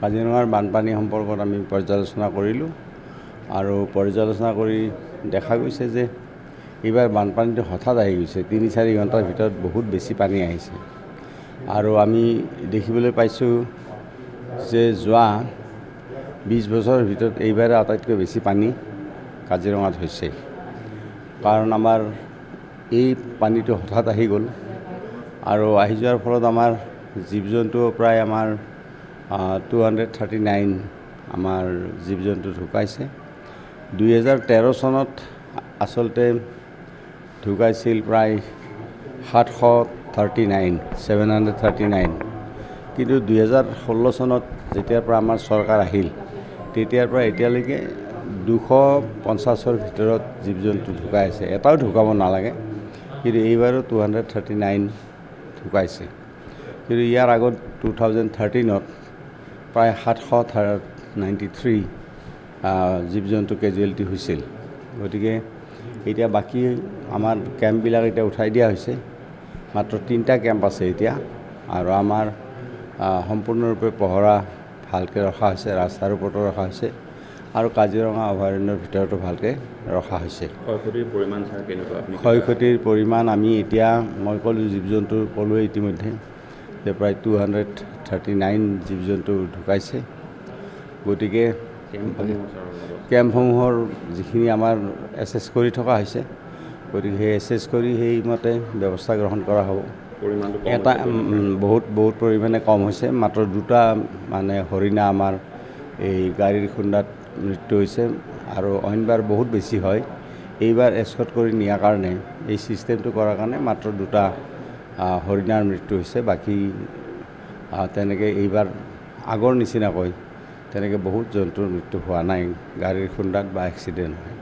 কাজিৰঙাৰ বানপানী সম্পৰ্কত আমি পৰ্যালোচনা কৰিলোঁ আৰু পৰ্যালোচনা কৰি দেখা গৈছে যে এইবাৰ বানপানীটো হঠাৎ আহি গৈছে। ৩-৪ ঘণ্টাৰ ভিতৰত বহুত বেছি পানী আহিছে আৰু আমি দেখিবলৈ পাইছোঁ যে যোৱা 20 বছৰৰ ভিতৰত এইবাৰে আটাইতকৈ বেছি পানী কাজিৰঙাত হৈছে। কাৰণ আমাৰ এই পানীটো হঠাৎ আহি গ'ল আৰু আহি যোৱাৰ ফলত আমাৰ জীৱ জন্তু প্ৰায় আমাৰ 239 আমাৰ জীৱ জন্তু ঢুকাইছে। 2013 চনত আচলতে ঢুকাইছিল প্ৰায় 739 কিন্তু 2016 চনত যেতিয়াৰ পৰা আমাৰ চৰকাৰ আহিল তেতিয়াৰ পৰা এতিয়ালৈকে 250ৰ ভিতৰত জীৱ জন্তু ঢুকাই আছে। এটাও ঢুকাব নালাগে কিন্তু এইবাৰো 239 ঢুকাইছে। কিন্তু ইয়াৰ আগত 2013ত প্ৰায় 793 জীৱ জন্তু কেজুৱেলিটি হৈছিল। গতিকে এতিয়া বাকী আমাৰ কেম্পবিলাক এতিয়া উঠাই দিয়া হৈছে। মাত্ৰ 3টা কেম্প আছে এতিয়া আৰু আমাৰ সম্পূৰ্ণৰূপে পহৰা ভালকৈ ৰখা হৈছে, ৰাস্তাৰ ওপৰতো ৰখা হৈছে আৰু কাজিৰঙা অভয়াৰণ্যৰ ভিতৰতো ভালকৈ ৰখা হৈছে। ক্ষয়ক্ষতিৰ পৰিমাণ ছাৰ কেনেকুৱা? ক্ষয়ক্ষতিৰ পৰিমাণ আমি এতিয়া মই ক'লোঁ জীৱ জন্তু ক'লোৱে ইতিমধ্যে যে প্ৰায় 239 জীৱ জন্তু ঢুকাইছে। গতিকে কেম্পসমূহৰ যিখিনি আমাৰ এছেছ কৰি থকা হৈছে, গতিকে সেই এছেছ কৰি সেইমতে ব্যৱস্থা গ্ৰহণ কৰা হ'ব। এটা বহুত পৰিমাণে কম হৈছে। মাত্ৰ 2টা মানে হৰিণা আমাৰ এই গাড়ীৰ খুন্দাত মৃত্যু হৈছে আৰু অইনবাৰ বহুত বেছি হয়। এইবাৰ এস্কৰ্ট কৰি নিয়াৰ কাৰণে এই ছিষ্টেমটো কৰাৰ কাৰণে মাত্ৰ 2টা হৰিণাৰ মৃত্যু হৈছে। বাকী তেনেকৈ এইবাৰ আগৰ নিচিনাকৈ তেনেকৈ বহুত জন্তুৰ মৃত্যু হোৱা নাই গাড়ীৰ খুন্দাত বা এক্সিডেণ্ট হয়।